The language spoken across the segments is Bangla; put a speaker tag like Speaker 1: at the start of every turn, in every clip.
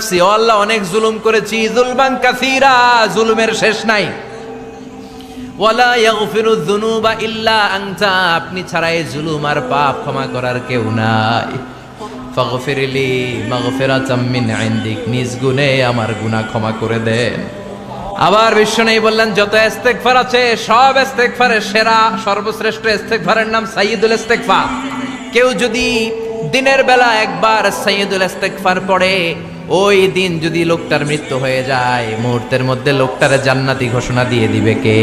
Speaker 1: নাফসি, ও আল্লাহ অনেক জুলুম করেছি, যুলমান কাসীরা, জুলুমের শেষ নাই। ওয়ালা ইয়াগফিরু যুনুবা ইল্লা আনতা, আপনি ছাড়া এই জুলুম আর পাপ ক্ষমা করার কেউ নাই। ফাগফিরলি মাগফিরাতাম মিন ইনদিক, নিজ গুণে আমার গুনাহ ক্ষমা করে দেন। আবার বিশ্বনবী বললেন, যত ইস্তেগফার আছে সব ইস্তেগফারের সেরা সর্বশ্রেষ্ঠ ইস্তেগফারের নাম সাইয়্যিদুল ইস্তেগফার। কেউ যদি দিনের বেলা একবার সাইয়্যিদুল ইস্তেগফার পড়ে, ওই দিন যদি লোকটার মৃত্যু হয়ে যায়, মুহূর্তের মধ্যে লোকটার জান্নাতি ঘোষণা দিয়ে দিবে কে?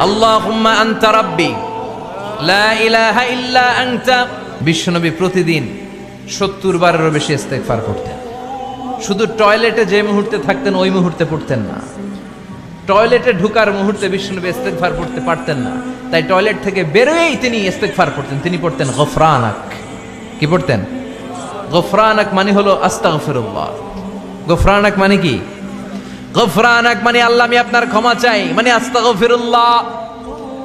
Speaker 1: আল্লাহুম্মা আনতা রাব্বি লা ইলাহা ইল্লা আনতা। বিশ্বনবী প্রতিদিন 70 বারেরও বেশি ইস্তেগফার পড়তেন। শুধু টয়লেটে যে মুহূর্তে থাকতেন ওই মুহূর্তে পড়তেন না, টয়লেটে ঢুকার মুহূর্তে বিশ্বনবী ইস্তেগফার পড়তে পারতেন না, তাই টয়লেট থেকে বেরোয়েই তিনি ইস্তেগফার পড়তেন। তিনি পড়তেন গফরানাক। কি পড়তেন? গফরানাক মানে হলো আস্তাগফিরুল্লাহ। গফরানাক মানে কি? গফরানাক মানে আল্লাহ আমি আপনার ক্ষমা চাই, মানে আস্তাগফিরুল্লাহ।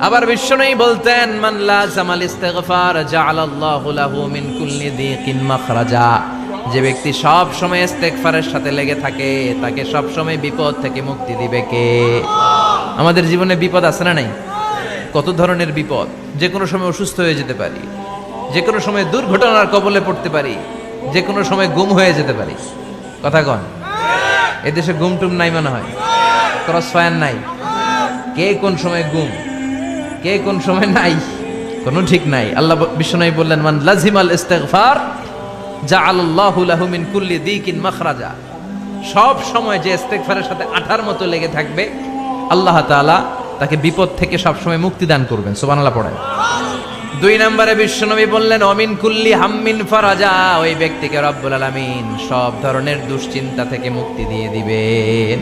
Speaker 1: আবার বিশ্বনবী বলতেন, মান লাযামাল ইস্তিগফার জাআলাল্লাহু লাহু মিন কুল্লি দিকিন মাখরাজা। যে ব্যক্তি সব সময় ইস্তেগফারের সাথে লেগে থাকে, তাকে সব সময় বিপদ থেকে মুক্তি দিবে কে? আমাদের জীবনে বিপদ আছে না নাই? কত ধরনের বিপদ। যে কোনো সময় অসুস্থ হয়ে যেতে পারি, যে কোনো সময় দুর্ঘটনার কবলে পড়তে পারি, যে কোনো সময় গুম হয়ে যেতে পারি। কথা কন, এদেশে গুম টুম নাই মনে হয়, ক্রস ফায়ার নাই। কে কোন সময় গুম, কে কোন সময় নাই, কোনো ঠিক নাই। আল্লাহ বিশ্বনবী বললেন, মান লাজিমাল ইস্তিগফার জাআলাল্লাহু লাহু মিন কুল্লি দিকিন মাখরাজা। সব সময় যে ইস্তেগফারের সাথে আঠার মতো লেগে থাকবে, আল্লাহ তাআলা তাকে বিপদ থেকে সব সময় মুক্তি দান করবেন। সুবহানাল্লাহ পড়েন। 2 নম্বরে বিশ্বনবী বললেন, অমিন কুল্লি হাম্মিন ফারাজা। ওই ব্যক্তিকে রব্বুল আলামিন সব ধরনের দুশ্চিন্তা থেকে মুক্তি দিয়ে দিবেন।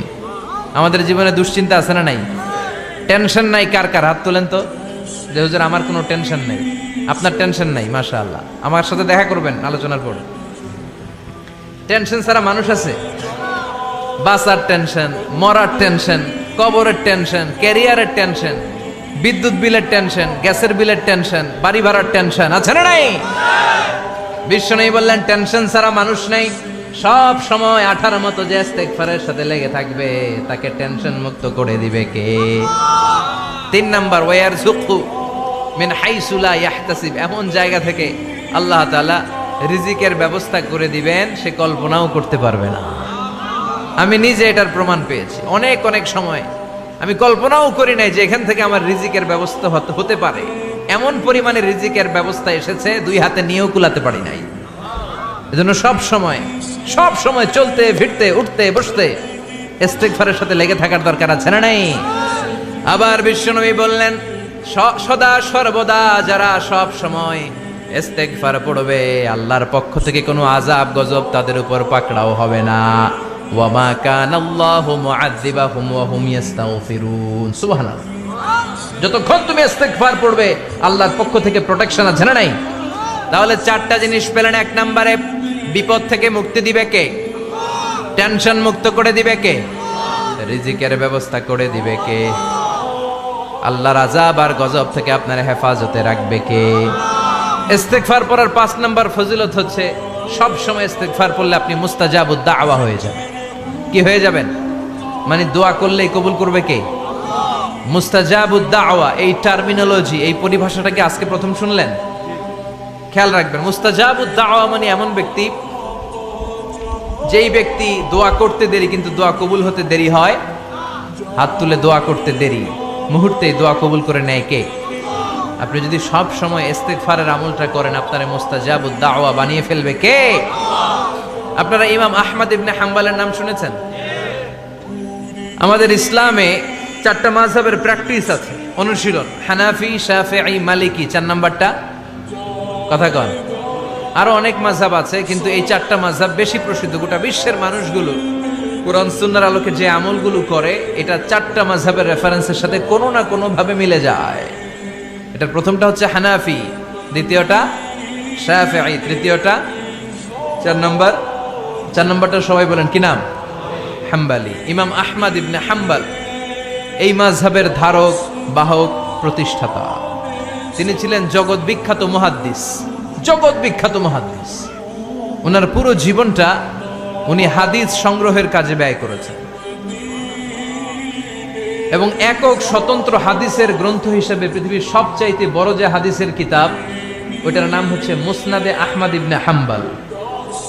Speaker 1: আমাদের জীবনে দুশ্চিন্তা আছে না নাই? টেনশন নাই কার কার? হাত তোলেন তো, যে হুজুর আমার কোনো টেনশন নেই। আপনার টেনশন নাই, মাশাআল্লাহ। আমার সাথে দেখা করবেন আলোচনার পর। টেনশন ছাড়া মানুষ আছে? বাসার টেনশন, মরার টেনশন, কবরের টেনশন, ক্যারিয়ারের টেনশন, বিদ্যুৎ বিলের টেনশন, গ্যাসের বিলের টেনশন, বাড়ি ভাড়ার টেনশন, আছে না নাই? বিশ্বনবী বললেন, টেনশন ছাড়া মানুষ নেই। সব সময় আঠার মতো যে ইস্তেগফারের সাথে লেগে থাকবে, তাকে টেনশন মুক্ত করে দিবে কে? 3 নাম্বার, ওয়ারযুকহু মিন হাইসু লা ইয়াহতাসিব। এমন জায়গা থেকে আল্লাহ তাআলা রিজিকের ব্যবস্থা করে দিবেন, সে কল্পনাও করতে পারবে না। আমি নিজে এটার প্রমাণ পেয়েছি। অনেক অনেক সময় আমি কল্পনাও করি নাই যে এখান থেকে আমার রিজিকের ব্যবস্থা হতে পারে। এমন পরিমাণে রিজিকের ব্যবস্থা এসেছে, 2 হাতে নিয়েও কুলাতে পারি নাই। এজন্য সব সময় চলতে ফিরতে উঠতে বসতে ইস্তেগফারের সাথে লেগে থাকার দরকার আছে না নাই? আবার বিশ্বনবী বললেন, সদা সর্বদা যারা সব সময় ইস্তেগফার পড়বে, আল্লাহর পক্ষ থেকে কোনো আযাব গজব তাদের উপর পাকড়াও হবে না। ওয়া মা কানাল্লাহু মুআযযিবাহুম ওয়া হুম ইস্তাগফিরুন। সুবহানাল্লাহ। যতক্ষণ তুমি ইস্তেগফার পড়বে, আল্লাহর পক্ষ থেকে প্রোটেকশন আছে না নাই? তাহলে 4টা জিনিস পেলেন। 1 নম্বরে, বিপদ থেকে মুক্তি দিবে কে? টেনশন মুক্ত করে দিবে কে? রিজিকের ব্যবস্থা করে দিবে কে? আল্লাহর আযাব আর গজব থেকে আপনার হেফাজতে রাখবে কে? ইস্তেগফার পড়ার 5 নম্বর ফজিলত হচ্ছে, সব সময় ইস্তেগফার পড়লে আপনি মুস্তাজাবুদ দাওয়া হয়ে যাবেন। কি হয়ে যাবেন? মানে দোয়া করলেই কবুল করবে কে? মুস্তাজাবুদ দাওয়া। এই টার্মিনোলজি, এই পরিভাষাটাকে আজকে প্রথম শুনলেন? খেয়াল রাখবেন, মুস্তাজাবুদ দাওয়া মানে এমন ব্যক্তি, যেই ব্যক্তি দোয়া করতে দেরি কিন্তু দোয়া কবুল হতে দেরি হয়। হাত তুলে দোয়া করতে দেরি, মুহূর্তেই দোয়া কবুল করে নেয় কে? আপনি যদি সব সময় ইস্তেগফারের আমলটা করেন, আপনারে মুস্তাজাবুদ দাওয়া বানিয়ে ফেলবে কে? আপনারা ইমাম আহমদ ইবনে হাম্বলের নাম শুনেছেন? আমাদের ইসলামে 4টা মাযহাবের প্র্যাকটিস আছে, অনুশীলন। হানাফি, শাফিঈ, মালিকি। 4 নাম্বারটা কথা কন। আরো অনেক মাযহাব আছে, কিন্তু এই 4টা মাযহাব বেশি প্রসিদ্ধ। গোটা বিশ্বের মানুষগুলো কোরআন সুন্নাহর আলোকে যে আমলগুলো করে, এটা 4টা মাযহাবের রেফারেন্সের সাথে কোনো না কোনো ভাবে মিলে যায়। এটার প্রথমটা হচ্ছে হানাফি, দ্বিতীয়টা শাফিঈ, তৃতীয়টা 4 নম্বরটা সবাই বলেন কি নাম? হাম্বলি। ইমাম আহমদ ইবনে হাম্বল এই মাযহাবের ধারক, বাহক, প্রতিষ্ঠাতা। তিনি ছিলেন জগৎ বিখ্যাত মুহাদ্দিস। ওনার পুরো জীবনটা উনি হাদিস সংগ্রহের কাজে ব্যয় করেছেন এবং একক স্বতন্ত্র হাদিসের গ্রন্থ হিসেবে পৃথিবীর সবচাইতে বড় যে হাদিসের কিতাব ওইটার নাম হচ্ছে মুসনাদে আহমদ ইবনে হাম্বল।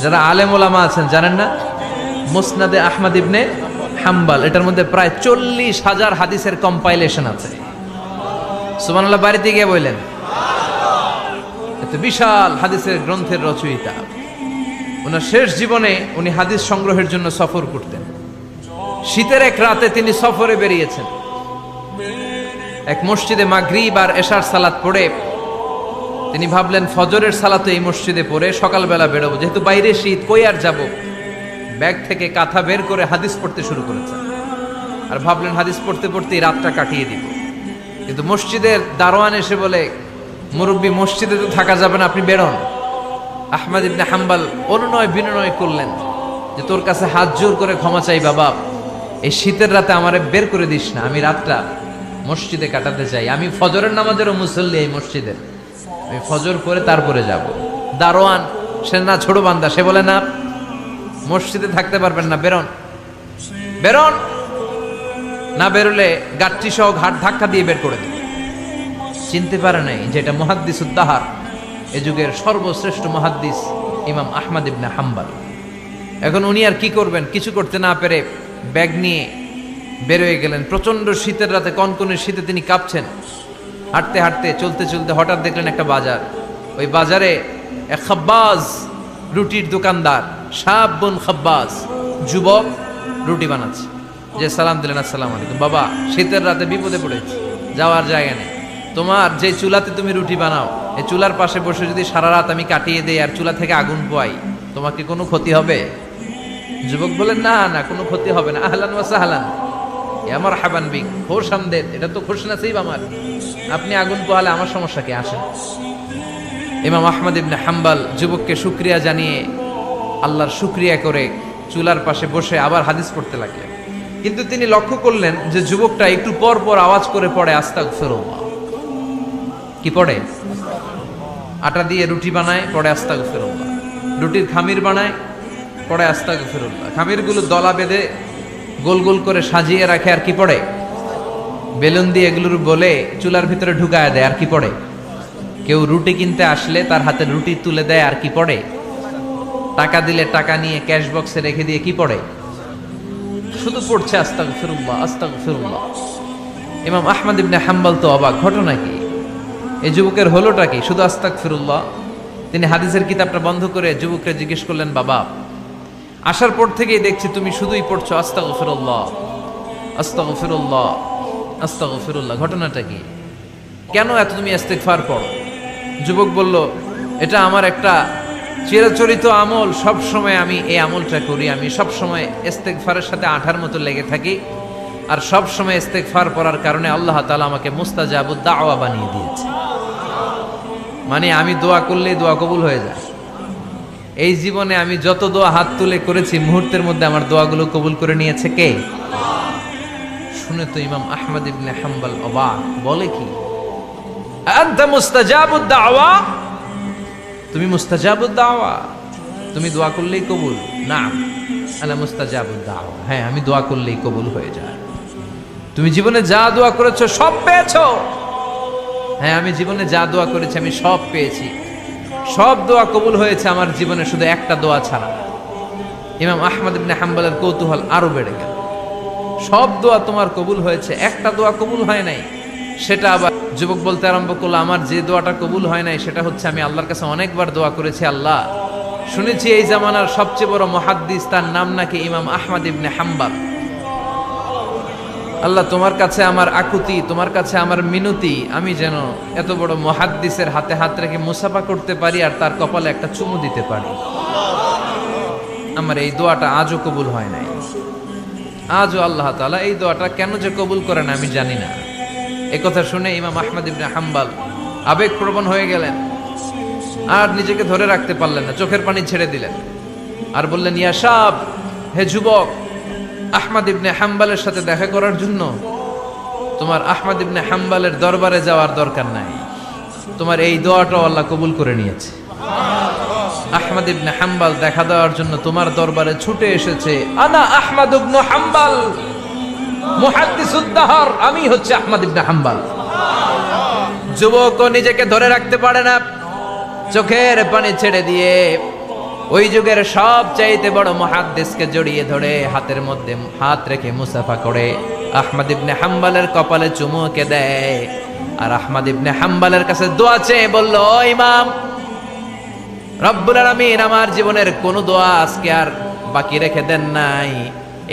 Speaker 1: যারা আলেম ওলামা আছেন জানেন না, মুসনাদে আহমদ ইবনে হাম্বল, এটার মধ্যে প্রায় 40,000 হাদিসের কম্পাইলেশন আছে। সুবহানাল্লাহ বাড়িতে গিয়ে বললেন, এত বিশাল হাদিসের গ্রন্থের রচয়িতা। ওনার শেষ জীবনে উনি হাদিস সংগ্রহের জন্য সফর করতেন। শীতের এক রাতে তিনি সফরে বেরিয়েছেন। এক মসজিদে মাগরিব আর এশার সালাত পড়ে তিনি ভাবলেন ফজরের সালাত এই মসজিদে পড়ে সকালবেলা বেরোবো, যেহেতু বাইরে শীত, কই আর যাব। ব্যাগ থেকে কাঁথা বের করে হাদিস পড়তে শুরু করেছেন আর ভাবলেন হাদিস পড়তে পড়তেই রাতটা কাটিয়ে দিব। কিন্তু মসজিদের দারোয়ান এসে বলে, মুরব্বী মসজিদে তো থাকা যাবে না, আপনি বেরোন। আহমদ ইবনে হাম্বল অনুনয় বিনয় করলেন যে তোর কাছে হাত জোর করে ক্ষমা চাই বাবা, এই শীতের রাতে আমারে বের করে দিস না, আমি রাতটা মসজিদে কাটাতে চাই। আমি ফজরের নামাজেরও মুসল্লি এই মসজিদের, আমি ফজর করে তারপরে যাব। দারোয়ান সে না ছোট বান্দা, সে বলে না মসজিদে থাকতে পারবেন না, বেরোন বেরোন। না বেরোলে গাঠটি সহ ঘাট ধাক্কা দিয়ে বের করে দেবে। চিনতে পারে নাই যেটা মুহাদ্দিস উদ্দাহার, এ যুগের সর্বশ্রেষ্ঠ মুহাদ্দিস ইমাম আহমদ ইবনে হাম্বল। এখন উনি আর কি করবেন, কিছু করতে না পেরে ব্যাগ নিয়ে বেরোয় গেলেন। প্রচন্ড শীতের রাতে, কনকনে শীতে তিনি কাঁপছেন। হাঁটতে হাঁটতে চলতে চলতে হঠাৎ দেখলেন একটা বাজার। ওই বাজারে এক খাব্বাজ, রুটির দোকানদার, শাবুন খাব্বাজ, যুবক রুটি বানাচ্ছে। যে সালাম দিলেন, আসসালামু আলাইকুম। বাবা, শীতের রাতে বিপদে পড়েছি, যাওয়ার জায়গা নেই। তোমার যে চুলাতে তুমি রুটি বানাও, এই চুলার পাশে বসে যদি সারা রাত আমি কাটিয়ে দেই আর চুলা থেকে আগুন পোয়াই, তোমাকে কোনো ক্ষতি হবে? যুবক বলেন, না না, কোনো ক্ষতি হবে না। আহলান ওয়া সাহলান, আমার হাবান বিক, খোশ আমদেদ, এটা তো খোশ নসিব আমার। আপনি আগুন পোহালে আমার সমস্যা কি, আসেন। ইমাম আহমদ ইবনে হাম্বল যুবককে শুকরিয়া জানিয়ে, আল্লাহর শুকরিয়া করে চুলার পাশে বসে আবার হাদিস পড়তে লাগলেন। কিন্তু তিনি লক্ষ্য করলেন যে যুবকটা একটু পর পর আওয়াজ করে পড়ে আস্তাগফিরুল্লাহ। কি পড়ে? আটা দিয়ে রুটি বানায়, পড়ে আস্তাগফিরুল্লাহ। রুটির খামির বানায়, পড়ে আস্তাগফিরুল্লাহ। খামিরগুলো দলা বেঁধে গোল গোল করে সাজিয়ে রাখে, আর কি পড়ে? বেলুন দিয়ে এগুলোর বলে চুলার ভিতরে ঢুকায় দেয়, আর কি পড়ে? কেউ রুটি কিনতে আসলে তার হাতে রুটি তুলে দেয়, আর কি পড়ে? টাকা দিলে টাকা নিয়ে ক্যাশ বক্সে রেখে দিয়ে কি পড়ে? শুধু পড়ছে আস্তাগফিরুল্লাহ আস্তাগফিরুল্লাহ। ইমাম আহমদ ইবনে হাম্বল তো অবাক, ঘটনা কি, এই যুবকের হলোটা কি? শুধু আস্তাগফিরুল্লাহ। তিনি হাদিসের কিতাবটা বন্ধ করে যুবককে জিজ্ঞেস করলেন, বাবা, আসার পর থেকেই দেখছি তুমি শুধুই পড়ছো আস্তাগফিরুল্লাহ আস্তাগফিরুল্লাহ আস্তাগফিরুল্লাহ, ঘটনাটা কি? কেন এত তুমি ইস্তেগফার পড়ো? যুবক বলল, এটা আমার একটা চিরাচরিত আমল, সব সময় আমি এই আমলটা করি। আমি সব সময় ইস্তেগফারের সাথে আঠার মতো লেগে থাকি, আর সব সময় ইস্তেগফার পড়ার কারণে আল্লাহ তাআলা আমাকে মুস্তাজাবুদ দাওয়া বানিয়ে দিয়েছে। মানে আমি দোয়া করলেই দোয়া কবুল হয়ে যায়। এই জীবনে আমি যত দোয়া হাত তুলে করেছি, মুহূর্তের মধ্যে আমার দোয়াগুলো কবুল করে নিয়েছে কে? শুনে তো ইমাম আহমদ ইবনে হাম্বল অবাক, বলে কি, আনতা মুস্তাজাবুদ দাওয়া? তুমি মুস্তাজাবুদ দাওয়া, তুমি দোয়া করলেই কবুল? না, আনা মুস্তাজাবুদ দাওয়া, হ্যাঁ আমি দোয়া করলেই কবুল হয়ে যায়। তুমি জীবনে যা দোয়া করেছো সব পেয়েছো? হ্যাঁ, আমি জীবনে যা দোয়া করেছি আমি সব পেয়েছি, সব দোয়া কবুল হয়েছে আমার জীবনে, শুধু একটা দোয়া ছাড়া। ইমাম আহমদ ইবনে হাম্বলের কৌতূহল আরো বেড়ে গেল। সব দোয়া তোমার কবুল হয়েছে, একটা দোয়া কবুল হয় নাই, সেটা আবার? যুবক বলতে আরম্ভ করলো, আমার যে দোয়াটা কবুল হয় নাই সেটা হচ্ছে আমি আল্লাহর কাছে অনেকবার দোয়া করেছি, আল্লাহ শুনেছি এই জামানার সবচেয়ে বড় মুহাদ্দিস, তার নাম নাকি ইমাম আহমদ ইবনে হাম্বল। আল্লাহ তোমার কাছে আমার আকুতি, তোমার কাছে আমার মিনতি, আমি যেন এত বড় মুহাদ্দিসের হাতে হাত রেখে মুসাফা করতে পারি আর তার কপালে একটা চুমু দিতে পারি। আমার এই দোয়াটা আজও কবুল হয় নাই। আজও আল্লাহ তাআলা এই দোয়াটা কেন যে কবুল করে না আমি জানি না। এই কথা শুনে ইমাম আহমদ ইবনে হাম্বল আবেগপ্রবণ হয়ে গেলেন, আর নিজেকে ধরে রাখতে পারলেন না, চোখের পানি ছেড়ে দিলেন আর বললেন, ইয়া শাব, হে যুবক, আহমদ ইবনে হাম্বলের সাথে দেখা করার জন্য তোমার আহমদ ইবনে হাম্বলের দরবারে যাওয়ার দরকার নাই, তোমার এই দোয়াটাও আল্লাহ কবুল করে নিয়েছে। আহমদ ইবনে হাম্বল দেখা দেওয়ার জন্য তোমার দরবারে ছুটে এসেছে। আনা আহমদ ইবনে হাম্বল মুহাদ্দিসুদ দাহর, আমি হচ্ছে আহমদ ইবনে হাম্বল। যুবকও নিজেকে ধরে রাখতে পারে না, চোখের পানি ছেড়ে দিয়ে ওই যুগের সবচাইতে বড় মুহাদ্দিসকে জড়িয়ে ধরে হাতের মধ্যে হাত রেখে মুসাফা করে আহমদ ইবনে হাম্বলের কপালে চুমুকে দেয়। আর আহমদ ইবনে হাম্বলের কাছে দোয়া চেয়ে বলল, ও ইমাম, রব্বুল আলামিন আমার জীবনের কোন দোয়া আজকে আর বাকি রেখে দেন নাই।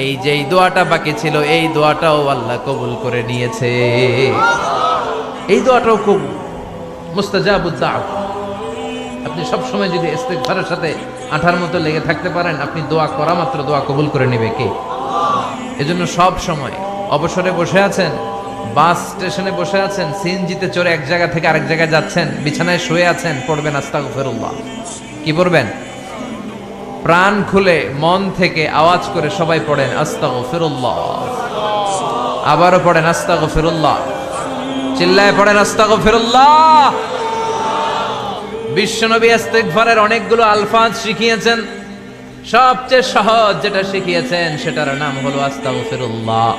Speaker 1: এই যে দোয়াটা বাকি ছিল, এই দোয়াটাও আল্লাহ কবুল করে নিয়েছে। এই দোয়াটাও কবুল, মুস্তাজাবুদ দাওয়া। আপনি সবসময় যদি ইস্তিগফারের সাথে আঠার মতো লেগে থাকতে পারেন, আপনি দোয়া করা মাত্র দোয়া কবুল করে নেবে কে? এজন্য সব সময় অবসরে বসে আছেন, বাস স্টেশনে বসে আছেন, সিএনজিতে চড়ে এক জায়গা থেকে আরেক জায়গায় যাচ্ছেন, বিছানায় শুয়ে আছেন, পড়বেন আস্তাগফিরুল্লাহ। কি পড়বেন? প্রাণ খুলে মন থেকে আওয়াজ করে সবাই পড়েন আস্তাগফিরুল্লাহ। আবারও পড়েন আস্তাগফিরুল্লাহ, চিল্লায় পড়েন আস্তাগফিরুল্লাহ। বিশ্বনবী ইস্তিগফারের অনেকগুলো আলফাজ শিখিয়েছেন, সবচেয়ে সহজ যেটা শিখিয়েছেন সেটার নাম হলো আস্তাগফিরুল্লাহ।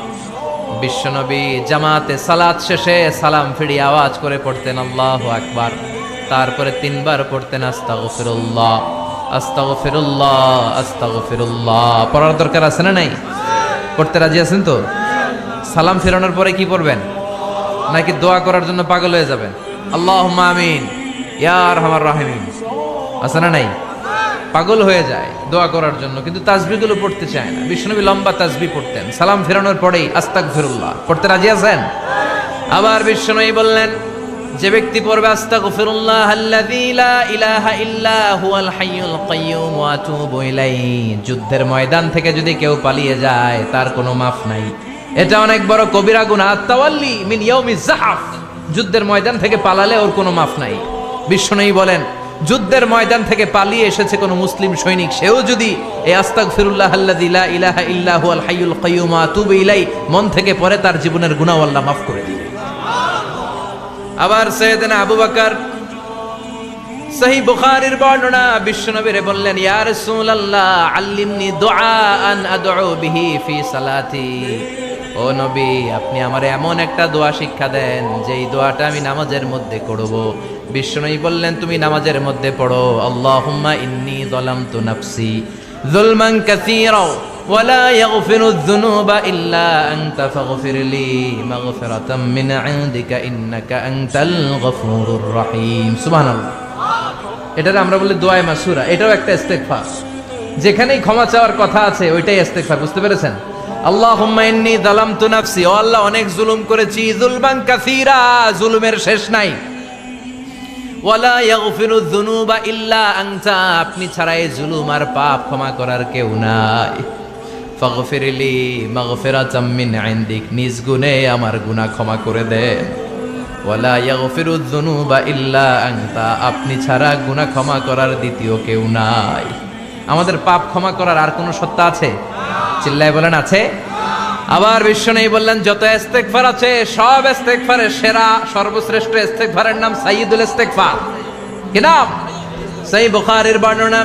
Speaker 1: বিশ্বনবী জামাতে সালাত শেষে সালাম ফিরিয়ে আওয়াজ করে পড়তেন আল্লাহু আকবার, তারপরে 3 বার পড়তেন আস্তাগফিরুল্লাহ আস্তাগফিরুল্লাহ আস্তাগফিরুল্লাহ। পড়ার দরকার আছে না নাই? পড়তে রাজি আছেন তো? সালাম ফেরানোর পরে কি পড়বেন? নাকি দোয়া করার জন্য পাগল হয়ে যাবেন? আল্লাহুম্মা আমিন ইয়া আরহামার রাহিমিন, আছে না নাই? পাগল হয়ে যায় দোয়া করার জন্য, কিন্তু তাসবিহগুলো পড়তে চায় না। বিশ্বনবী লম্বা তাসবিহ পড়তেন, সালাম ফেরানোর পরেই আস্তাগফিরুল্লাহ। পড়তে রাজি আছেন? আবার বিশ্বনবী বললেন, যে ব্যক্তি পড়বে আস্তাগফিরুল্লাহ আল্লাযী লা ইলাহা ইল্লা হুয়াল হাইয়ুল কাইয়্যুম ওয়া আতুবু ইলাইহি, যুদ্ধের ময়দান থেকে যদি কেউ পালিয়ে যায় তার কোনো মাফ নাই। এটা অনেক বড় কবিরা গুনাহ, তাওয়াল্লি মিন ইয়াউমিজ যাহফ, যুদ্ধের ময়দান থেকে পালালে ওর কোনো মাফ নাই। বিশ্বনবী বলেন, যুদ্ধের ময়দান থেকে পালিয়ে এসেছে কোনো মুসলিম সৈনিক, সেও যদি এই আস্তাগফিরুল্লাহ আল্লাযী লা ইলাহা ইল্লা হুয়াল হাইয়ুল কাইয়্যুম ওয়া আতুবু ইলাইহি মন থেকে পড়ে, তার জীবনের গুনাহ আল্লাহ মাফ করে দিবেন। আবার সাইয়েদনা আবু বকর, সহিহ বুখারীর বর্ণনা, বিশ্বনবীরে বললেন, ইয়া রাসূলুল্লাহ আল্লিমনি দুআআন আদউ বিহি ফি সালাতি। ও নবী, আপনি আমারে এমন একটা দোয়া শিক্ষা দেন যেই দোয়াটা আমি নামাজের মধ্যে করব। বিশ্বনবী বললেন, তুমি নামাজের মধ্যে পড়ো, আল্লাহুম্মা ইন্নী যালামতু নাফসি যুলমান কাসীরা ওয়া লা ইয়াগফিরুয যুনুবা ইল্লা আনতা ফাগফিরলি মাগফিরাতাম মিন ইনদিকা ইন্নাকা আনতাল গফুরুর রহিম। সুবহানাল্লাহ। এটারে আমরা বলি দোয়ায়ে মাসুরা, এটাও একটা ইস্তিগফার। যেখানেই ক্ষমা চাওয়ার কথা আছে ওইটাই ইস্তিগফার। বুঝতে পেরেছেন? আল্লাহুম্মা ইন্নী যালামতু নাফসি, ও আল্লাহ অনেক জুলুম করেছি, যুলমান কাসীরা, জুলুমের শেষ নাই। ওয়ালা ইয়াগফিরুয যুনুবা ইল্লা আনতা, আপনি ছাড়া এই জুলুম আর পাপ ক্ষমা করার কেউ নাই। ফাগফিরলি মাগফিরাতাম মিন ইনদিক, নিজ গুণে আমার গুনাহ ক্ষমা করে দেন। ওয়ালা ইয়াগফিরুয যুনুবা ইল্লা আনতা, আপনি ছাড়া গুনাহ ক্ষমা করার দ্বিতীয় কেউ নাই। আমাদের পাপ ক্ষমা করার আর কোনো সত্তা আছে? চিল্লায় বলেন আছে? আবার বিশ্বনবী বললেন, যত ইস্তিগফার আছে সব ইস্তিগফারের সেরা সর্বশ্রেষ্ঠ ইস্তিগফারের নাম সাইয়্যিদুল ইস্তিগফার। কি নাম? সহিহ বুখারীর বর্ণনা,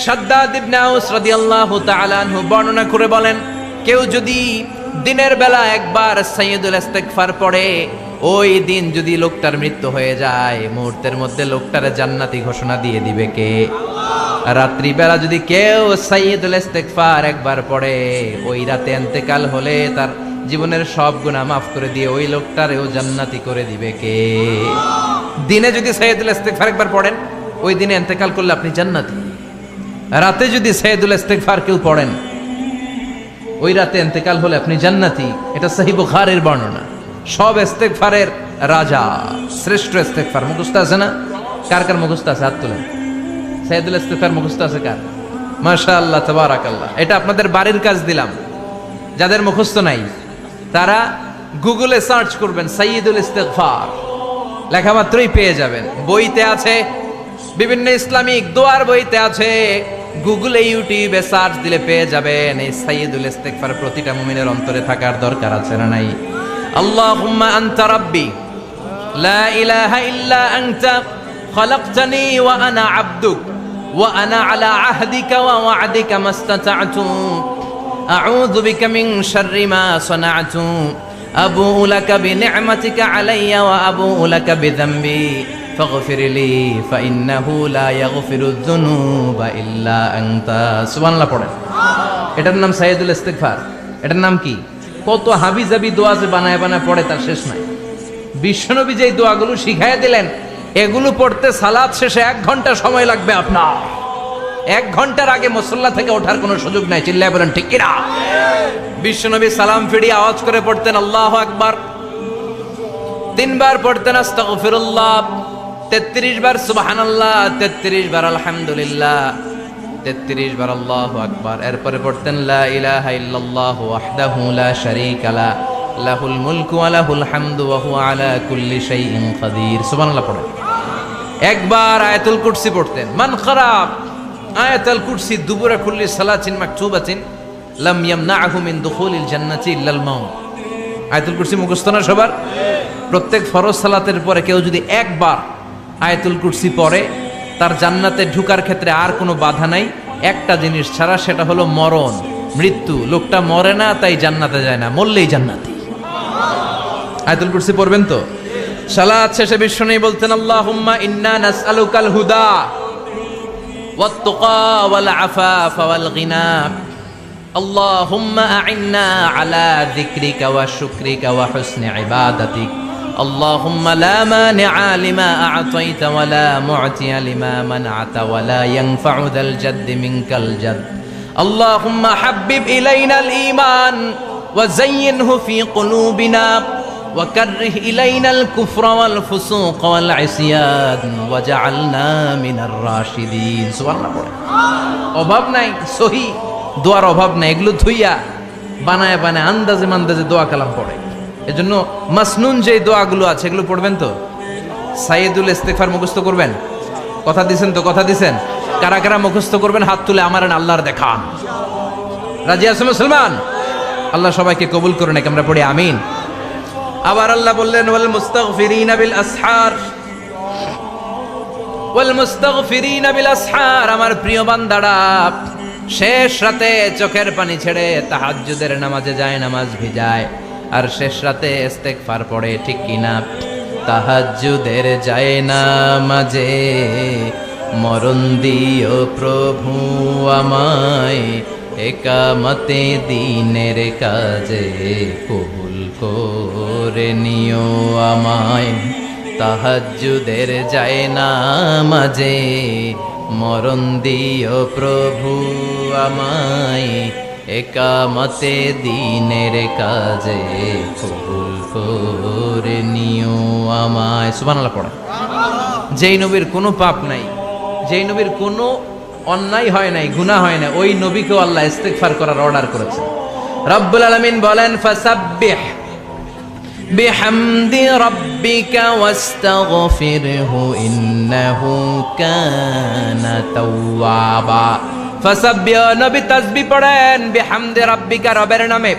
Speaker 1: শাদ্দাদ ইবনে আউস রাদিয়াল্লাহু তাআলা আনহু বর্ণনা করে বলেন, কেউ যদি দিনের বেলা একবার সাইয়্যিদুল ইস্তিগফার পড়ে, ওই দিন যদি লোকটার মৃত্যু হয়ে যায়, মুহূর্তের মধ্যে লোকটারে জান্নাতি ঘোষণা দিয়ে দিবে কে? রাত্রি বেলা যদি কেউ সাইয়্যিদুল ইস্তিগফার একবার পড়ে, ওই রাতে ইন্তেকাল হলে তার জীবনের সব গুনাহ মাফ করে দিয়ে ওই লোকটারেও জান্নাতি করে দিবে কে? দিনে যদি সাইয়্যিদুল ইস্তিগফার একবার পড়েন, ওই দিনে ইন্তেকাল করলে আপনি জান্নাতি। রাতে যদি সাইয়্যিদুল ইস্তিগফার কেউ পড়েন, ওই রাতে ইন্তেকাল হলে আপনি জান্নাতি। এটা সহিহ বুখারীর বর্ণনা। সব ইস্তিগফারের রাজা, শ্রেষ্ঠ ইস্তিগফার। মুখস্থ আছে না? কার কার মুখস্থ আছে? হাত তুলেন। সাইয়্যিদুল ইস্তিগফার মুখস্থ আছে কার? মাশাআল্লাহ, তাবারাকাল্লাহ। এটা আপনাদের বাড়ির কাজ দিলাম। যাদের মুখস্থ নাই তারা গুগলে সার্চ করবেন সাইয়্যিদুল ইস্তিগফার, লেখা মাত্রই পেয়ে যাবেন। বইতে আছে, বিভিন্ন ইসলামিক দোয়ার বইতে আছে, গুগলে ইউটিউবে সার্চ দিলে পেয়ে যাবেন। এই সাইয়্যিদুল ইস্তিগফার প্রতিটা মুমিনের অন্তরে থাকার দরকার আছে না নাই? আল্লাহুম্মা আনতা রাব্বি লা ইলাহা ইল্লা আনতা খলাকতানি ওয়া আনা আবদুক ওয়া আনা আলা আহদিকা ওয়া ওয়া'দিকা মাস্তাতা'তু আউযু বিকা মিন শাররি মা সানা'তু আবুউ লাকা বিনি'মাতিকা আলাইয়া ওয়া আবুউ লাকা বিযামবি ফাগফির লি ফাইন্নাহু লা ইয়াগফিরুয যুনুবা ইল্লা আনতা। সুবহানাল্লাহ পড়েন। এটার নাম সাইয়্যিদুল ইস্তিগফার। এটার নাম কি? কত হাবিজাবি দোয়া যে বানায় বানায় পড়ে তার শেষ নাই। বিশ্বনবী যে দোয়াগুলো শিখাইয়া দিলেন, এগুলো পড়তে সালাত শেষে 1 ঘন্টা সময় লাগবে আপনার। 1 ঘন্টার আগে মুসল্লা থেকে ওঠার কোনো সুযোগ নাই। চিল্লায় বলেন ঠিক কিনা? বিশ্বনবী সালাম ফিরিয়ে আওয়াজ করে পড়তেন আল্লাহু আকবার, 3 বার পড়তেন আস্তাগফিরুল্লাহ, 33 বার সুবহানাল্লাহ, 33 বার আলহামদুলিল্লাহ, 33 বার আল্লাহু আকবার। এরপরে পড়তেন লা ইলাহা ইল্লাল্লাহু ওয়াহদাহু লা শারীকা লা লাহুল মুলকু ওয়া লাহুল হামদু ওয়া হুয়া আলা কুল্লি শাইইন কাদির। সুবহানাল্লাহ পড়েন। একবার আয়াতুল কুরসি পড়তেন। মান খারাব আয়াতুল কুরসি দুবুরা কুল্লি সালাতিন মাকতুবাতিন লাম ইয়ামনাহু মিন দুখুলিল জান্নাতি ইল্লাল মাউত। আয়াতুল কুরসি মুখস্থ না সবার? প্রত্যেক ফরজ সালাতের পরে কেউ যদি একবার আয়াতুল কুরসি পড়ে, তার জান্নাতে ঢুকার ক্ষেত্রে আর কোনো বাধা নাই, একটা জিনিস ছাড়া, সেটা হলো মরণ, মৃত্যু। লোকটা মরে না তাই জান্নাতে যায় না, মরলেই জান্নাতি। আয়াতুল কুরসি পড়বেন তো? সালাত শেষে বিশ্বনবী বলতেন আল্লাহুম্মা ইন্না নাসআলুকাল হুদা ওয়াত তুকা ওয়াল আফাফা ওয়াল গিনা আল্লাহুম্মা আ'ইন্না আলা যিকরিকা ওয়া শুকরিকা ওয়া হুসনি ইবাদাতিক আল্লাহুম্মা লা মানিআ লিমা আ'তাইতা ওয়া লা মু'তিয়া লিমা মানআতা ওয়া লা ইয়ানফা'ু যাল জাদ্দি মিনকাল জাদ আল্লাহুম্মা হাব্বিব ইলাইনাল ঈমান ওয়া যায়্যিনহু ফি কুলুবিনা وكره إلينا الكفر والفسوق والعصيان وجعلنا من الراشدين। সুবহানাল্লাহ পড়ে। অভাব নাই, সহি দোয়ার অভাব নাই। এগুলো ধুইয়া বানায় বানায় আন্দাজে মান্দাজে দোয়া কালাম পড়ে। এজন্য মাসনুন যে দোয়াগুলো আছে এগুলো পড়বেন তো। সাইয়্যিদুল ইস্তিগফার মুখস্থ করবেন। কথা দিছেন তো? কথা দিছেন? কারা কারা মুখস্থ করবেন হাত তুলে আমারেন আল্লাহর দেখান। রাজি আছেন মুসলমান? আল্লাহ সবাইকে কবুল করুন। আমরা পড়ি আমিন। আবার আল্লাহ বললেন ওয়াল মুস্তাগফিরিনা বিল আসহার, ওয়াল মুস্তাগফিরিনা বিল আসহার। আমার প্রিয় বান্দারা শেষ রাতে চোখের পানি ছেড়ে তাহাজ্জুদের নামাজে যায়, নামাজ ভিজায়, আর শেষ রাতে ইস্তিগফার পড়ে, ঠিক কিনা? তাহাজ্জুদের যায় নামাজে মরণ দিও প্রভু আমায়, একামতে দিনের কাজে কবুল করে নিও আমায়। তাহাজ্জুদের যায় নামাজে মরণ দিও প্রভু আমায়, একামতে দিনের কাজে কবুল করে নিও আমায়। সুবহানাল্লাহ পড়ে। যেই নবীর কোনো পাপ নাই, যেই নবীর কোনো অন্যায় হয় নাই, গুনাহ হয় না, ওই নবীকেও আল্লাহ ইস্তিগফার করার অর্ডার করেছেন। রব্বুল আলামিন বলেন ফাসাব্বিহ বিহামদি রাব্বিকা ওয়াস্তাগফিরহু ইন্নাহু কানা তাওয়াবা। ফাসাব্বিহ, নবী তাসবিহ পড়েন, বিহামদি রাব্বিকা, রবের নামে,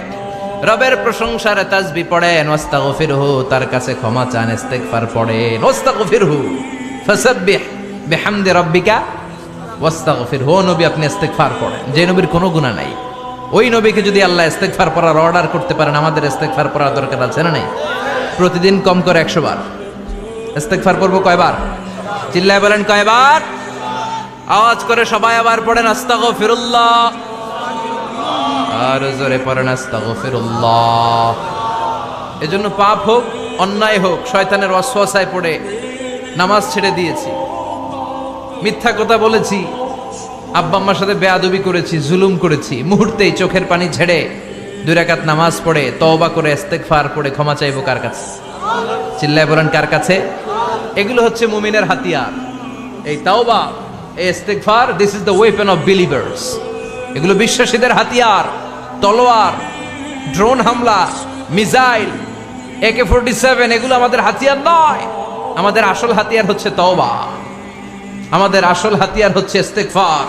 Speaker 1: রবের প্রশংসার তাসবিহ পড়েন, ওয়াস্তাগফিরহু, তার কাছে ক্ষমা চান, ইস্তিগফার পড়েন। ওয়াস্তাগফিরহু, ফাসাব্বিহ বিহামদি রাব্বিকা ওয়াস্তাগফিরহু। নবী আপনি ইস্তিগফার পড়েন। যে নবীর কোনো গুনাহ নাই, ওই নবীকে যদি আল্লাহ ইস্তিগফার পড়ার অর্ডার করতে পারেন, আমাদের ইস্তিগফার পড়ার দরকার আছে না নাই? প্রতিদিন কম করে 100 বার ইস্তিগফার করব। কয়বার? চিল্লায় বলেন কয়বার? আওয়াজ করে সবাই আবার পড়েন আস্তাগফিরুল্লাহ, আর জোরে পড়েন আস্তাগফিরুল্লাহ। এজন্য পাপ হোক, অন্যায় হোক, শয়তানের ওয়াসওয়াসায় পড়ে নামাজ ছেড়ে দিয়েছি, মিথ্যা কথা বলেছি, আব্বা আম্মার সাথে বেয়াদবি করেছি, জুলুম করেছি, মুহূর্তেই চোখের পানি ছেড়ে 2 রাকাত নামাজ পড়ে তওবা করে ইস্তিগফার পড়ে ক্ষমা চাইবো কার কাছে? চিল্লায় বলেন কার কাছে? এগুলো হচ্ছে মুমিনের হাতিয়ার। এই তাওবা, এই ইস্তিগফার, this is the weapon of believers. এগুলো বিশ্বাসীদের হাতিয়ার। তলোয়ার, ড্রোন হামলা, মিসাইল, AK-47 এগুলো আমাদের হাতিয়ার নয়। আমাদের আসল হাতিয়ার হচ্ছে তওবা, আমাদের আসল হাতিয়ার হচ্ছে ইস্তিগফার।